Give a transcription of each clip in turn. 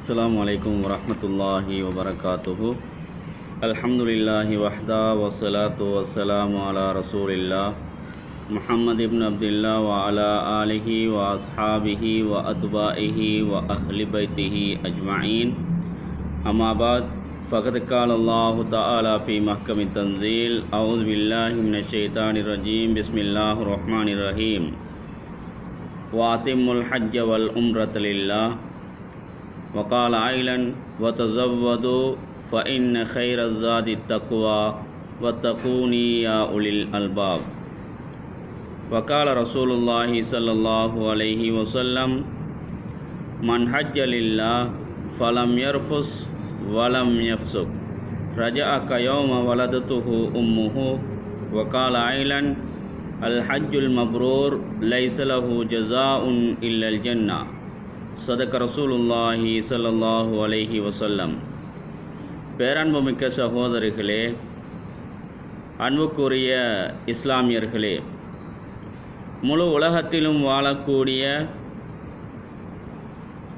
Assalamualaikum warahmatullahi wabarakatuh. Alhamdulillahi wahda wassalatu wassalamu ala rasulillah Muhammad ibn Abdullah wa ala alihi wa ashabihi wa atba'ihi wa ahli baitihi ajma'in. Amma ba'd, faqad qala Allah ta'ala fi mahkamit tanzil. A'udzu billahi minash shaitanir rajim. Bismillahir rahmanir rahim. Wa atimmul hajja wal umrata lillah. وقال أيضا وتزودوا فإن خير الزاد التقوى واتقوني يا أولي الألباب. وقال رسول الله صلى الله عليه وسلم من حج لله فلم يرفث ولم يفسق رجع كيوم ولدته أمه. وقال أيضا الحج المبرور ليس له جزاء إلا الجنة. சதக ரசூலுல்லாஹி ஸல்லல்லாஹு அலைஹி வஸல்லம். பேரன்புமிக்க சகோதரிகளே, அன்புக்குரிய இஸ்லாமியர்களே, முழு உலகத்திலும் வாழக்கூடிய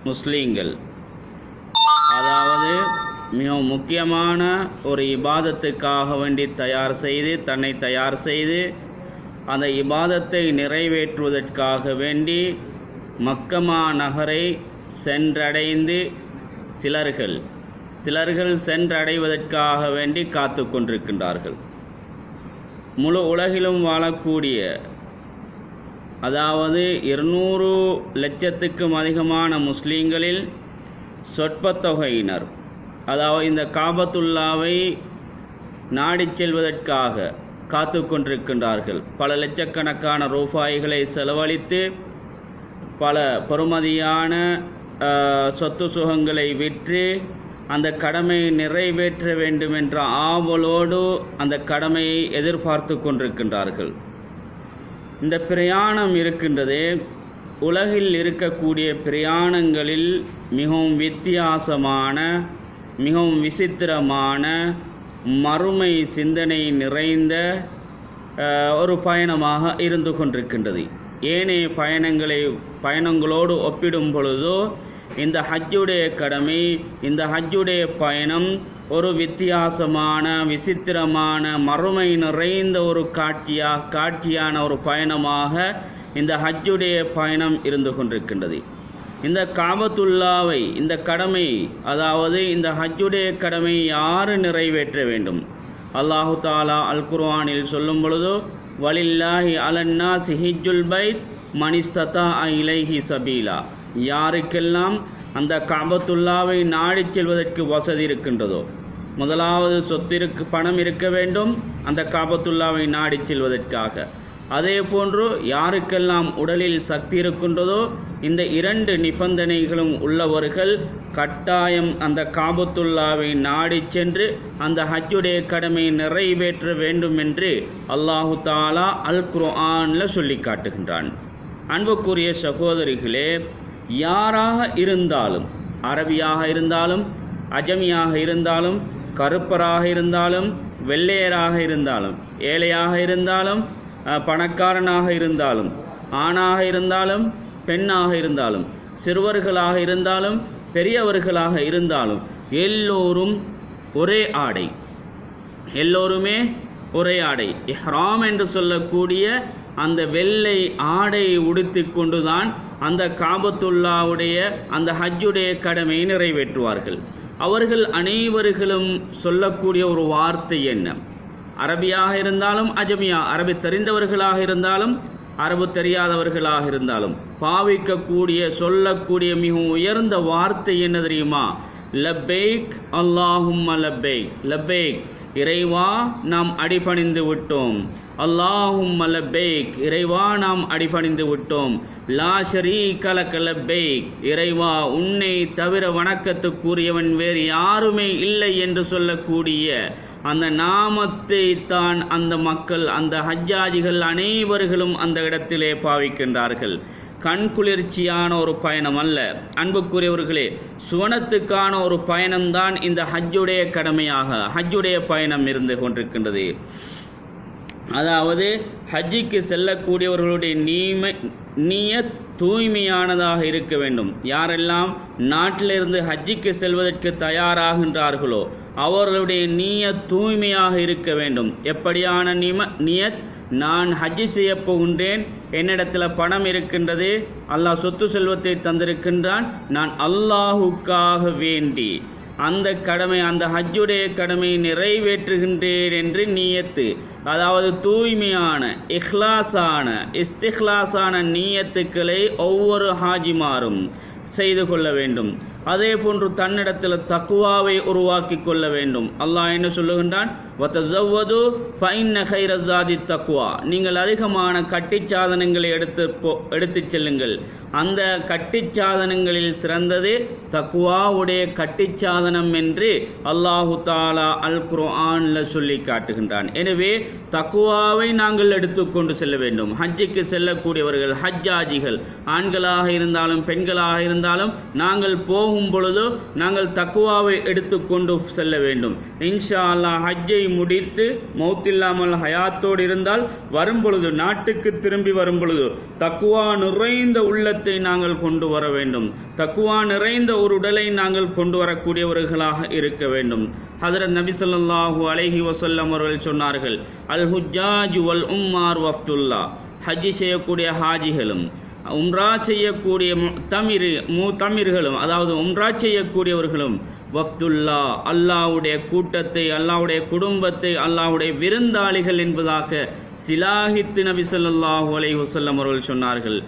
முஸ்லீம்கள், அதாவது மிகவும் முக்கியமான ஒரு இபாதத்துக்காக வேண்டி தன்னை தயார் செய்து அந்த இபாதத்தை நிறைவேற்றுவதற்காக வேண்டி மக்கமா நகரை சென்றடைந்து சிலர்கள் சென்றடைவதற்காக வேண்டி காத்து கொண்டிருக்கின்றார்கள். முழு உலகிலும் வாழக்கூடிய, அதாவது 200 லட்சத்துக்கும் அதிகமான முஸ்லீம்களில் சொற்பத்தொகையினர், அதாவது இந்த காபத்துல்லாவை நாடிச் செல்வதற்காக காத்து கொண்டிருக்கின்றார்கள். பல லட்சக்கணக்கான ரூபாய்களை செலவழித்து பல பெறுமதியான சொத்து சுகங்களை விற்று அந்த கடமையை நிறைவேற்ற வேண்டும் என்ற ஆவலோடு அந்த கடமையை எதிர்பார்த்து கொண்டிருக்கின்றார்கள். இந்த பிரயாணம் இருக்கின்றதே, உலகில் இருக்கக்கூடிய பிரயாணங்களில் மிகவும் வித்தியாசமான, மிகவும் விசித்திரமான, மறுமை சிந்தனை நிறைந்த ஒரு பயணமாக இருந்து கொண்டிருக்கின்றது. ஏனைய பயணங்களோடு ஒப்பிடும் பொழுதோ இந்த ஹஜ்ஜுடைய கடமை, இந்த ஹஜ்ஜுடைய பயணம் ஒரு வித்தியாசமான, விசித்திரமான, மறுமை நிறைந்த ஒரு காட்சியான ஒரு பயணமாக இந்த ஹஜ்ஜுடைய பயணம் இருந்து கொண்டிருக்கின்றது. இந்த காபத்துல்லாவை, இந்த கடமை, அதாவது இந்த ஹஜ்ஜுடைய கடமை யார் நிறைவேற்ற வேண்டும்? அல்லாஹு தாலா அல் குர்ஆனில் சொல்லும் பொழுதோ வலில்லாஹி அலன்னாஸி ஹிஜ்ஜுல் பைத் மனிஸ்ததா இலைஹி சபீலா. யாருக்கெல்லாம் அந்த காபத்துல்லாவை நாடிச் செல்வதற்கு வசதி இருக்கின்றதோ, முதலாவது பணம் இருக்க வேண்டும் அந்த காபத்துல்லாவை நாடிச் செல்வதற்காக. அதே போன்று யாருக்கெல்லாம் உடலில் சக்தி இருக்கின்றதோ, இந்த 2 நிபந்தனைகளும் உள்ளவர்கள் கட்டாயம் அந்த காபத்துல்லாவை நாடிச் சென்று அந்த ஹஜ்ஜுடைய கடமை நிறைவேற்ற வேண்டும் என்று அல்லாஹு தாலா அல் குர்ஆனில் சொல்லி காட்டுகின்றான். அன்புக்குரிய சகோதரிகளே, யாராக இருந்தாலும், அரபியாக இருந்தாலும், அஜமியாக இருந்தாலும், கருப்பராக இருந்தாலும், வெள்ளையராக இருந்தாலும், ஏழையாக இருந்தாலும், பணக்காரனாக இருந்தாலும், ஆணாக இருந்தாலும், பெண்ணாக இருந்தாலும், சிறுவர்களாக இருந்தாலும், பெரியவர்களாக இருந்தாலும், எல்லோரும் ஒரே ஆடை, எல்லோருமே ஒரே ஆடை, இஹ்ராம் என்று சொல்லக்கூடிய அந்த வெள்ளை ஆடையை உடுத்தி கொண்டுதான் அந்த காபத்துல்லாவுடைய அந்த ஹஜ்ஜுடைய கடமையை நிறைவேற்றுவார்கள். அவர்கள் அனைவர்களும் சொல்லக்கூடிய ஒரு வார்த்தை என்ன? அரபியாக இருந்தாலும், அரபி தெரிந்தவர்களாக இருந்தாலும், அரபு தெரியாதவர்களாக இருந்தாலும் சொல்லக்கூடிய மிகவும் உயர்ந்த வார்த்தை என்ன தெரியுமா? லப்பைக் அல்லாஹும்ம லப்பைக். லப்பைக், இறைவா நாம் அடிபணிந்து விட்டோம். அல்லாஹும்ம லப்பைக், இறைவா நாம் அடிபணிந்து விட்டோம். லா ஷரீக லக லப்பைக், இறைவா உன்னை தவிர வணக்கத்துக்குரியவன் வேறு யாருமே இல்லை என்று சொல்லக்கூடிய அந்த நாமத்தை தான் அந்த மக்கள், அந்த ஹஜ்ஜாஜிகள் அனைவர்களும் அந்த இடத்திலே பாவிக்கின்றார்கள். கண்குளிர்ச்சியான ஒரு பயணம் அல்ல அன்புக்குரியவர்களே, சுவனத்துக்கான ஒரு பயணம்தான் இந்த ஹஜ்ஜுடைய கடமையாக, ஹஜ்ஜுடைய பயணம் இருந்து கொண்டிருக்கின்றது. அதாவது ஹஜ்ஜிக்கு செல்லக்கூடியவர்களுடைய நியத் தூய்மையானதாக இருக்க வேண்டும். யாரெல்லாம் நாட்டிலிருந்து ஹஜ்ஜிக்கு செல்வதற்கு தயாராகின்றார்களோ அவர்களுடைய நியத் தூய்மையாக இருக்க வேண்டும். எப்படியான நியத்? நான் ஹஜ்ஜி செய்ய போகின்றேன், என்னிடத்தில் பணம் இருக்கின்றது, அல்லாஹ் சொத்து செல்வத்தை தந்திருக்கின்றான், நான் அல்லாஹுக்காக வேண்டி அந்த ஹஜ்ஜுடைய கடமையை நிறைவேற்றுகின்றேன் என்று நியத்து, அதாவது தூய்மையான இஸ்திக்லாஸான நியத்துக்களை ஒவ்வொரு ஹாஜிமாரும் செய்து கொள்ள வேண்டும். அதே போன்று தன்னிடத்தில் தக்குவாவை உருவாக்கி கொள்ள வேண்டும். அல்லாஹ் என்ன சொல்லுகின்றான்? வதஸவ்வது ஃபஇன்ன கைரஸாதி தக்குவா. நீங்கள் அதிகமான கட்டிச்சாதனங்களை எடுத்து செல்லுங்கள். அந்த கட்டிச்சாதனங்களில் சிறந்தது தக்குவாவுடைய கட்டிச்சாதனம் என்று அல்லாஹு தாலா அல் குர்ஆனில் சொல்லி காட்டுகின்றான். எனவே தக்குவாவை நாங்கள் எடுத்துக்கொண்டு செல்ல வேண்டும். ஹஜ்ஜுக்கு செல்லக்கூடியவர்கள், ஹஜ்ஜாஜிகள், ஆண்களாக இருந்தாலும் பெண்களாக இருந்தாலும் நாங்கள் போகும் பொழுதோ நாங்கள் தக்குவாவை எடுத்துக்கொண்டு செல்ல வேண்டும். இன்ஷா அல்லாஹ் ஹஜ்ஜை முடித்து மௌத்தில்லாமல் ஹயாத்தோடு இருந்தால் வரும்பொழுது, நாட்டுக்கு திரும்பி வரும்பொழுது தக்குவா நிறைந்த உள்ளத்தை நாங்கள் கொண்டு வர வேண்டும். தக்குவா நிறைந்த ஒரு உடலை நாங்கள் கொண்டு வரக்கூடியவர்களாக இருக்க வேண்டும். ஹஜ்ரத் நபி ஸல்லல்லாஹு அலைஹி வஸல்லம் அவர்கள் சொன்னார்கள், அல் ஹுஜ்ஜாஜ் வல் உம்மார் வஃப்துல்லா. ஹஜ்ஜி செய்யக்கூடிய ஹாஜிகளும் உம்ரா செய்யக்கூடிய முத்தமிர்களும், அதாவது உம்ரா செய்யக்கூடியவர்களும் வஃப்துல்லா, அல்லாஹ்வுடைய கூட்டத்தை, அல்லாஹ்வுடைய குடும்பத்தை, அல்லாஹ்வுடைய விருந்தாளிகள் என்பதாக சிலாஹித்து நபி ஸல்லல்லாஹு அலைஹி வஸல்லம் அவர்கள் சொன்னார்கள்.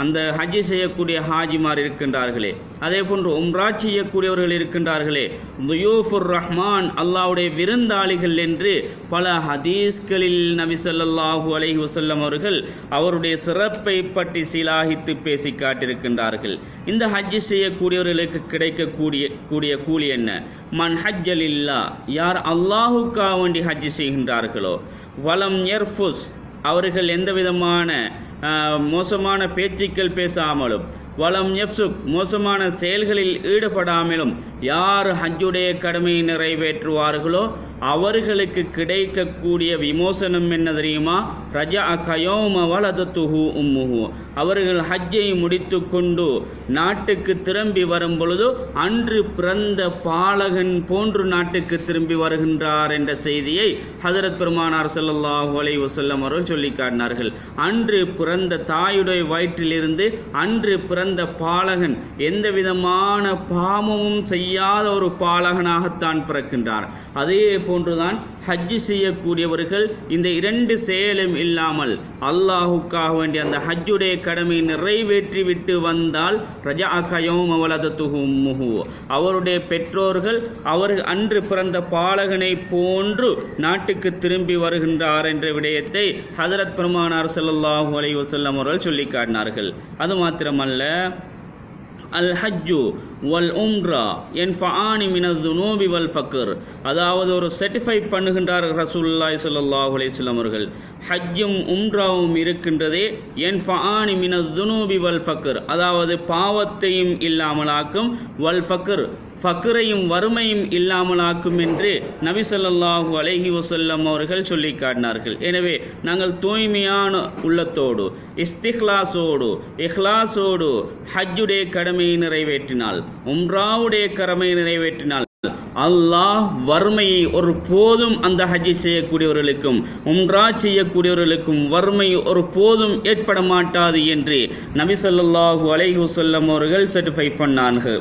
அந்த ஹஜ்ஜி செய்யக்கூடிய ஹாஜிமார் இருக்கின்றார்களே, அதே போன்று உம்ரா செய்யக்கூடியவர்கள் இருக்கின்றார்களே, துயூஃபுர் ரஹ்மான், அல்லாஹ்வுடைய விருந்தாளிகள் என்று பல ஹதீஸ்களில் நபி ஸல்லல்லாஹு அலைஹி வஸல்லம் அவர்கள் அவருடைய சிறப்பை பற்றி சிலாகித்து பேசி காட்டியிருக்கின்றார்கள். இந்த ஹஜ்ஜி செய்யக்கூடியவர்களுக்கு கிடைக்கக்கூடிய கூலி என்ன? மன் ஹஜ்ஜலில்லா, யார் அல்லாஹுக்காக வேண்டி ஹஜ்ஜி செய்கின்றார்களோ, வலம் யர்ஃபுஸ், அவர்கள் எந்த விதமான மோசமான பேச்சுக்கள் பேசாமலும், வலம் யஃப்சுக், மோசமான செயல்களில் ஈடுபடாமலும் யார் ஹஜ்ஜுடைய கடமையை நிறைவேற்றுவார்களோ அவர்களுக்கு கிடைக்கக்கூடிய விமோசனம் என்ன தெரியுமா? ரஜா கயோம வலதத்துஹு உம்முஹு, அவர்கள் ஹஜ்ஜை முடித்து கொண்டு நாட்டுக்கு திரும்பி வரும் பொழுது அன்று பிறந்த பாலகன் போன்று நாட்டுக்கு திரும்பி வருகின்றார் என்ற செய்தியை ஹஜ்ரத் பெருமானார் ஸல்லல்லாஹு அலைஹி வஸல்லம் அவர்கள் சொல்லி காட்டினார்கள். அன்று பிறந்த தாயுடைய வயிற்றிலிருந்து அன்று பிறந்த பாலகன் எந்த விதமான பாவமும் செய்யாத ஒரு பாலகனாகத்தான் பிறக்கின்றார். அதே போன்றுதான் ஹஜ்ஜி செய்யக்கூடியவர்கள் இந்த இரண்டு செயலும் இல்லாமல் அல்லாஹுக்காக வேண்டி அந்த ஹஜ்ஜுடைய கடமை நிறைவேற்றி விட்டு வந்தால் ரஜா கயோம வலதத்துஹு உம்முஹு, அவருடைய பெற்றோர்கள் அவர்கள் அன்று பிறந்த பாலகனை போன்று நாட்டுக்கு திரும்பி வருகின்றார் என்ற விடயத்தை ஹஜ்ரத் பெருமானார் ஸல்லல்லாஹு அலைஹி வஸல்லம் அவர்கள் சொல்லி காட்டினார்கள். அது மாத்திரமல்ல, அல் ஹஜ்ஜு வல் உம்ரா யன்ஃபஆனி மினல் துனூபி வல் ஃபக்ர், அதாவது ஒரு சர்டிஃபை பண்ணுகின்றார் ரசூலுல்லாஹி ஸல்லல்லாஹு அலைஹி வஸல்லம் அவர்கள். ஹஜ்ஜும் உம்ராவும் இருக்கின்றதே யன்ஃபஆனி மினல் துனூபி வல் ஃபக்ர், அதாவது பாவத்தையும் இல்லாமலாக்கும், வல் ஃபக்ர், ஃபக்ரையும் வறுமையும் இல்லாமலாக்கும் என்று நபி ஸல்லல்லாஹு அலைஹி வஸல்லம் அவர்கள் சொல்லி காட்டினார்கள். எனவே நாங்கள் தூய்மையான உள்ளத்தோடு, இஹ்லாஸோடு ஹஜ்ஜுடைய கடமையை நிறைவேற்றினால், உம்ராவுடைய கடமையை நிறைவேற்றினால் அல்லாஹ் வறுமையை ஒரு போதும் அந்த ஹஜ்ஜி செய்யக்கூடியவர்களுக்கும் உம்ரா செய்யக்கூடியவர்களுக்கும் வறுமை ஒரு போதும் ஏற்பட மாட்டாது என்று நபி ஸல்லல்லாஹு அலைஹி வஸல்லம் அவர்கள் சர்டிஃபை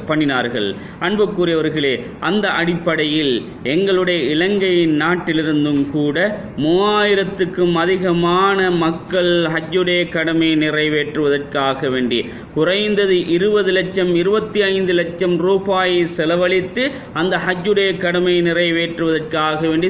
பண்ணினார்கள். அன்புக்குரியவர்களே, அந்த அடிப்படையில் எங்களுடைய இலங்கை நாட்டிலிருந்தும் கூட 3000க்கும் அதிகமான மக்கள் ஹஜ்ஜுடைய கடமையை நிறைவேற்றுவதற்காக வேண்டி குறைந்தது 20 லட்சம் 25 லட்சம் ரூபாயை செலவழித்து அந்த ஹஜ்ஜுடைய கடமையை நிறைவேற்றுவதற்காக வேண்டி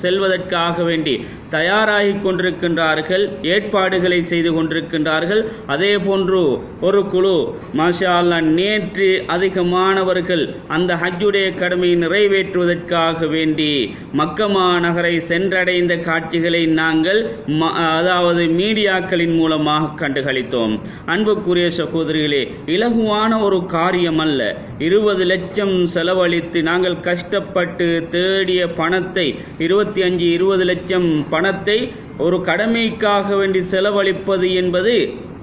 செல்வதற்காக வேண்டி தயாராகி கொண்டிருக்கின்றார்கள், ஏற்பாடுகளை செய்து கொண்டிருக்கின்றார்கள். அதே போன்று ஒரு குழு மாஷா அல்லாஹ் நேற்று அதிகமானவர்கள் அந்த ஹஜ்ஜுடைய கடமையை நிறைவேற்றுவதற்காக வேண்டி மக்கமா நகரை சென்றடைந்த காட்சிகளை நாங்கள் அதாவது மீடியாக்களின் மூலமாக கண்டுகளித்தோம். அன்புக்குரிய சகோதரிகளே, இலகுவான ஒரு காரியம் அல்ல. 20 லட்சம் செலவழித்து செலவழித்து நாங்கள் கஷ்டப்பட்டு தேடிய பணத்தை 25-20 லட்சம் பணத்தை ஒரு கடமைக்காக வேண்டி செலவழிப்பது என்பது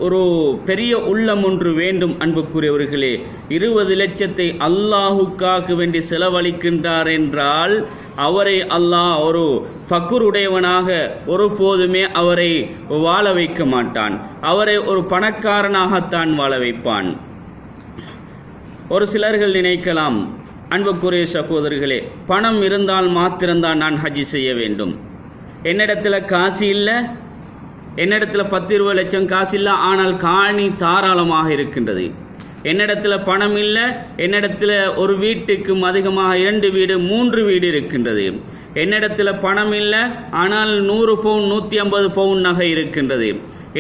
ஒரு பெரிய உள்ளம் ஒன்று வேண்டும். அன்புக்குரியவர்களே, 20 லட்சத்தை அல்லாஹுக்காக வேண்டி செலவழிக்கின்றார் என்றால் அவரை அல்லாஹ் ஒரு ஃபக்குருடையவனாக ஒருபோதுமே அவரை வாழ வைக்க மாட்டான். அவரை ஒரு பணக்காரனாகத்தான் வாழ வைப்பான். ஒரு சிலர்கள் நினைக்கலாம், அன்புக்குரிய சகோதரர்களே, பணம் இருந்தால் மாத்திரம்தான் நான் ஹஜ் செய்ய வேண்டும். என்னிடத்துல காசு இல்லை, என்னிடத்துல 10-20 லட்சம் காசு இல்லை, ஆனால் காணி தாராளமாக இருக்கின்றது. என்னிடத்துல பணம் இல்லை, என்னிடத்துல ஒரு வீட்டுக்கும் அதிகமாக 2 வீடு 3 வீடு இருக்கின்றது. என்னிடத்துல பணம் இல்லை, ஆனால் 100 பவுன் 150 பவுன் நகை இருக்கின்றது.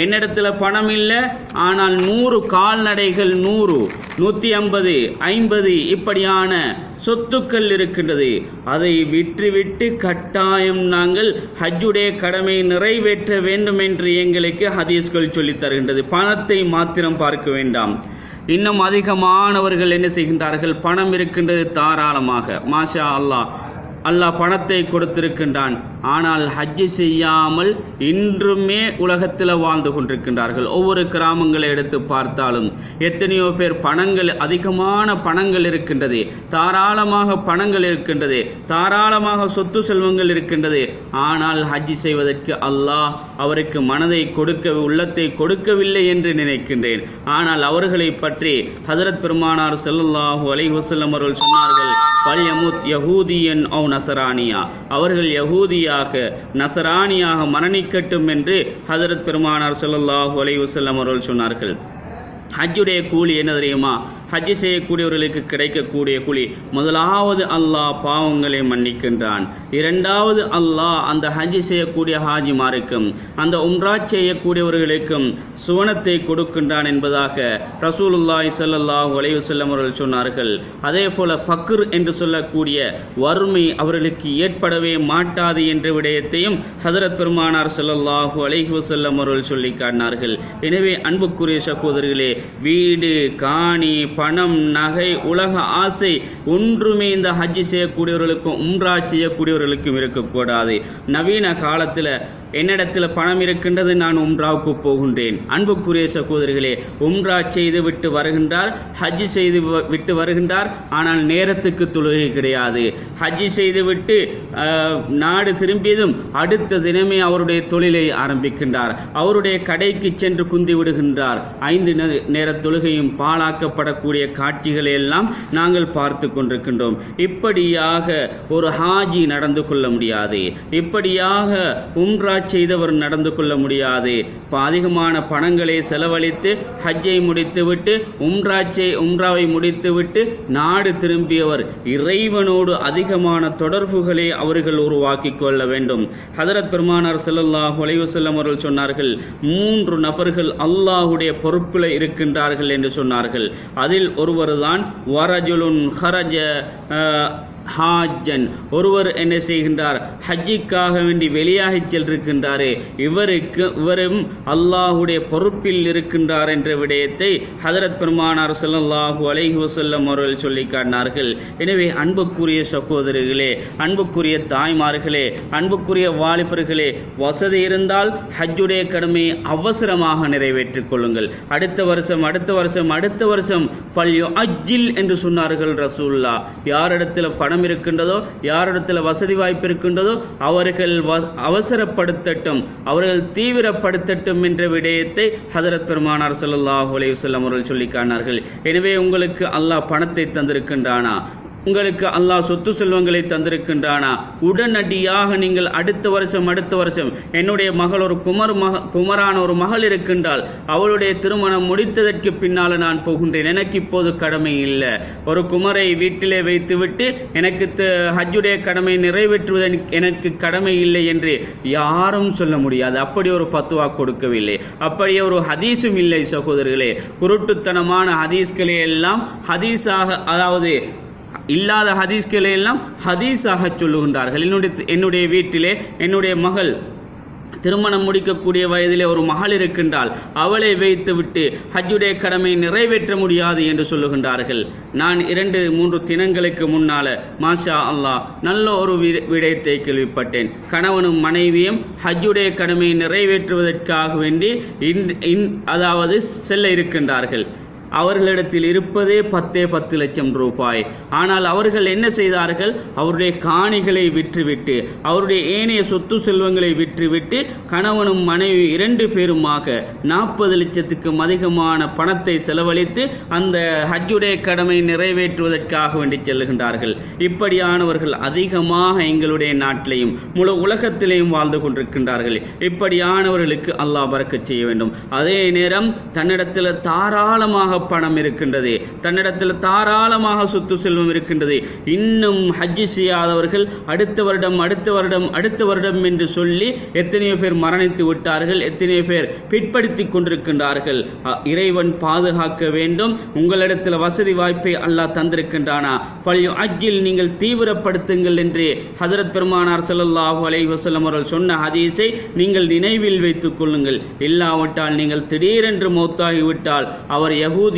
என்னிடத்துல பணம் இல்லை, ஆனால் 100 கால்நடைகள் 100, 150, 50 இப்படியான சொத்துக்கள் இருக்கின்றது. அதை விற்றுவிட்டு கட்டாயம் நாங்கள் ஹஜ்ஜுடைய கடமை நிறைவேற்ற வேண்டும் என்று எங்களுக்கு ஹதீஸ்கள் சொல்லித் தருகின்றது. பணத்தை மாத்திரம் பார்க்க வேண்டாம். இன்னும் அதிகமானவர்கள் என்ன செய்கின்றார்கள்? பணம் இருக்கின்றது தாராளமாக, மாஷா அல்லாஹ், அல்லாஹ் பணத்தை கொடுத்திருக்கின்றான், ஆனால் ஹஜ்ஜி செய்யாமல் இன்றுமே உலகத்தில் வாழ்ந்து கொண்டிருக்கின்றார்கள். ஒவ்வொரு கிராமங்களை எடுத்து பார்த்தாலும் எத்தனையோ பேர் பணங்கள், அதிகமான பணங்கள் இருக்கின்றது, தாராளமாக பணங்கள் இருக்கின்றது, தாராளமாக சொத்து செல்வங்கள் இருக்கின்றது. ஆனால் ஹஜ்ஜி செய்வதற்கு அல்லாஹ் அவருக்கு மனதை உள்ளத்தை கொடுக்கவில்லை என்று நினைக்கின்றேன். ஆனால் அவர்களை பற்றி ஹஜ்ரத் பெருமானார் ஸல்லல்லாஹு அலைஹி வஸல்லம் அவர்கள் சொன்னார்கள், பல்யமுத் யஹூதியன் அவ் நசரானியா, அவர்கள் யஹூதியாக நசரானியாக மரணிக்கட்டும் என்று ஹஜ்ரத் பெருமானார் ஸல்லல்லாஹு அலைஹி வஸல்லம் அவர்கள் சொன்னார்கள். ஹஜ்ஜுடைய கூலி என்ன தெரியுமா? ஹஜ்ஜி செய்யக்கூடியவர்களுக்கு கிடைக்கக்கூடிய கூலி, முதலாவது அல்லாஹ் பாவங்களை மன்னிக்கின்றான். இரண்டாவது அல்லாஹ் அந்த ஹஜ்ஜி செய்யக்கூடிய ஹாஜிமாருக்கும் அந்த உம்ரா செய்யக்கூடியவர்களுக்கும் சுவனத்தை கொடுக்கின்றான் என்பதாக ரசூலுல்லாஹி ஸல்லல்லாஹு அலைஹி வஸல்லம் அவர்கள் சொன்னார்கள். அதே போல ஃபக்ர் என்று சொல்லக்கூடிய வறுமை அவர்களுக்கு ஏற்படவே மாட்டாது என்ற விடயத்தையும் ஹஜ்ரத் பெருமானார் ஸல்லல்லாஹு அலைஹி வஸல்லம் அவர்கள் சொல்லி காட்டினார்கள். எனவே அன்புக்குரிய சகோதரர்களே, வீடு, காணி, பணம், நகை, உலக ஆசை ஒன்றுமே இந்த ஹஜ்ஜி செய்யக்கூடியவர்களுக்கும் உம்ரா செய்யக்கூடியவர்களுக்கும் இருக்கக்கூடாது. நவீன காலத்தில் என்னிடத்தில் பணம் இருக்கின்றது, நான் உம்ராவுக்கு போகின்றேன். அன்புக்குரிய சகோதரிகளே, உம்ரா செய்து விட்டு வருகின்றார், ஹஜ்ஜி செய்து விட்டு வருகின்றார், ஆனால் நேரத்துக்கு தொழுகை கிடையாது. ஹஜ்ஜி செய்து விட்டு நாடு திரும்பியதும் அடுத்த தினமே அவருடைய தொழிலை ஆரம்பிக்கின்றார். அவருடைய கடைக்கு சென்று குந்தி விடுகின்றார். 5 நேர தொழுகையும் பாழாக்கப்படக்கூடிய காட்சிகளை எல்லாம் நாங்கள் பார்த்து கொண்டிருக்கின்றோம். இப்படியாக ஒரு ஹாஜி நடந்து கொள்ள முடியாது. இப்படியாக உம்ரா செய்தவர் நடந்து கொள்ள முடியாது. அதிகமான பணங்களை செலவழித்து ஹஜ்ஜை முடித்துவிட்டு உம்ராவை முடித்துவிட்டு நாடு திரும்பியவர் இறைவனோடு அதிகமான தொடர்புகளை அவர்கள் உருவாக்கி கொள்ள வேண்டும். ஹஜ்ரத் பெருமானார் ஸல்லல்லாஹு அலைஹி வஸல்லம் அவர்கள் சொன்னார்கள், 3 நபர்கள் அல்லாஹ்வுடைய பொறுப்பில் இருக்கின்றார்கள் என்று சொன்னார்கள். அதில் ஒருவர்தான் வரஜுலுன் ஹரஜ ஹாஜன், ஒருவர் என்ன செய்கின்றார்? ஹஜ்ஜிக்காக வேண்டி வெளியாகி சென்றிருக்கின்றாரே, இவரும் அல்லாஹுடைய பொறுப்பில் இருக்கின்றார் என்ற விடயத்தை ஹஜ்ரத் பெருமானார் ஸல்லல்லாஹு அலைஹி வஸல்லம் அவர்கள் சொல்லி காட்டினார்கள். எனவே அன்புக்குரிய சகோதரர்களே, அன்புக்குரிய தாய்மார்களே, அன்புக்குரிய வாலிபர்களே, வசதி இருந்தால் ஹஜ்ஜுடைய கடமையை அவசரமாக நிறைவேற்றிக் கொள்ளுங்கள். அடுத்த வருஷம் ஃபல்யுஅஜ்ஜில் என்று சொன்னார்கள் ரசூலுல்லாஹ். யாரிடத்தில் பணம் இருக்கின்றதோ, யாரிடத்தில் வசதி வாய்ப்பு இருக்கின்றதோ அவர்கள் அவசரப்படுத்தட்டும், அவர்கள் தீவிரப்படுத்தட்டும் என்ற விடயத்தை ஹஜ்ரத் பெருமானார் ஸல்லல்லாஹு அலைஹி வஸல்லம் அவர்கள் சொல்லி காட்டினார்கள். எனவே உங்களுக்கு அல்லாஹ் பணத்தை தந்திருக்கின்றானா? உங்களுக்கு அல்லாஹ் சொத்து செல்வங்களை தந்திருக்கின்றானா? உடனடியாக நீங்கள் அடுத்த வருஷம் என்னுடைய மகள் ஒரு குமரான ஒரு மகள் இருக்கின்றால் அவளுடைய திருமணம் முடித்ததற்கு பின்னால் நான் போகின்றேன், எனக்கு இப்போது கடமை இல்லை. ஒரு குமரை வீட்டிலே வைத்துவிட்டு எனக்கு ஹஜ்ஜுடைய கடமை நிறைவேற்றுவது எனக்கு கடமை இல்லை என்று யாரும் சொல்ல முடியாது. அப்படி ஒரு ஃபத்வா கொடுக்கவில்லை, அப்படியே ஒரு ஹதீஸும் இல்லை. சகோதரர்களே, குருட்டுத்தனமான ஹதீஸ்களை எல்லாம் ஹதீஸாக, அதாவது இல்லாத ஹதீஸ்களை எல்லாம் ஹதீஸாக சொல்லுகின்றார்கள். என்னுடைய வீட்டிலே என்னுடைய மகள் திருமணம் முடிக்கக்கூடிய வயதிலே ஒரு மகள் இருக்கின்றால் அவளை வைத்துவிட்டு ஹஜ்ஜுடைய கடமை நிறைவேற்ற முடியாது என்று சொல்லுகின்றார்கள். நான் 2-3 தினங்களுக்கு முன்னால மாஷா அல்லாஹ் நல்ல ஒரு விடயத்தை கேள்விப்பட்டேன். கணவனும் மனைவியும் ஹஜ்ஜுடைய கடமையை நிறைவேற்றுவதற்காக வேண்டி அதாவது செல்ல இருக்கின்றார்கள். அவர்களிடத்தில் இருப்பதே 10 லட்சம் ரூபாய். ஆனால் அவர்கள் என்ன செய்தார்கள்? அவருடைய காணிகளை விற்றுவிட்டு, அவருடைய ஏனைய சொத்து செல்வங்களை விற்றுவிட்டு, கணவனும் மனைவி 2 பேருமாக 40 லட்சத்துக்கும் அதிகமான பணத்தை செலவழித்து அந்த ஹஜ்ஜுடைய கடமை நிறைவேற்றுவதற்காக வேண்டி செல்லுகின்றார்கள். இப்படியானவர்கள் அதிகமாக எங்களுடைய நாட்டிலையும் முழு உலகத்திலேயும் வாழ்ந்து கொண்டிருக்கின்றார்கள். இப்படியானவர்களுக்கு அல்லாஹ் பரக்கத் செய்ய வேண்டும். அதே நேரம் தன்னிடத்தில் தாராளமாக பணம் இருக்கின்றது, தன்னிடத்தில் தாராளமாக சொத்து செல்வம் இருக்கின்றது. இன்னும் ஹஜ்ஜி செய்யாதவர்கள் அடுத்த வருடம் என்று சொல்லி எத்தனையோ பேர் மரணித்து விட்டார்கள், எத்தனையோ பேர் பிற்படுத்தி கொண்டிருக்கின்றார்கள். இறைவன் பாதுகாக்க வேண்டும். உங்களிடத்தில் வசதி வாய்ப்பை அல்லாஹ் தந்திருக்கின்றானா, ஃபல்யுஅஜ்ஜில் நீங்கள் தீவிரப்படுத்துங்கள் என்று ஹஜ்ரத் பெருமானார் ஸல்லல்லாஹு அலைஹி வஸல்லம் அவர்கள் சொன்ன ஹதீஸை நீங்கள் நினைவில் வைத்துக் கொள்ளுங்கள். இல்லாவிட்டால் நீங்கள் திடீரென்று மௌத்தாகிவிட்டால் அவர் யகூதியாக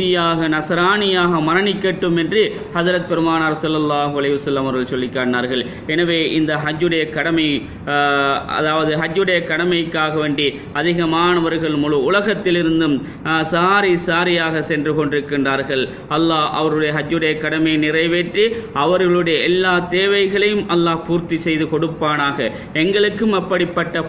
நசரானியாக மரணிக்கட்டும் என்று ஹஜ்ரத் பெருமானார் ஸல்லல்லாஹு அலைஹி வஸல்லம் அவர்கள் சொல்லி காட்டினார்கள். எனவே இந்த ஹஜ்ஜுடைய கடமை அதாவது ஹஜ்ஜுடைய கடமைக்காக வேண்டி அதிகமானவர்கள் முழு உலகத்திலிருந்தும் சாரியாக சென்று கொண்டிருக்கின்றார்கள். அல்லாஹ் அவருடைய ஹஜ்ஜுடைய கடமையை நிறைவேற்றி அவர்களுடைய எல்லா தேவைகளையும் அல்லாஹ் பூர்த்தி செய்து கொடுப்பானாக. எங்களுக்கும் அப்படிப்பட்ட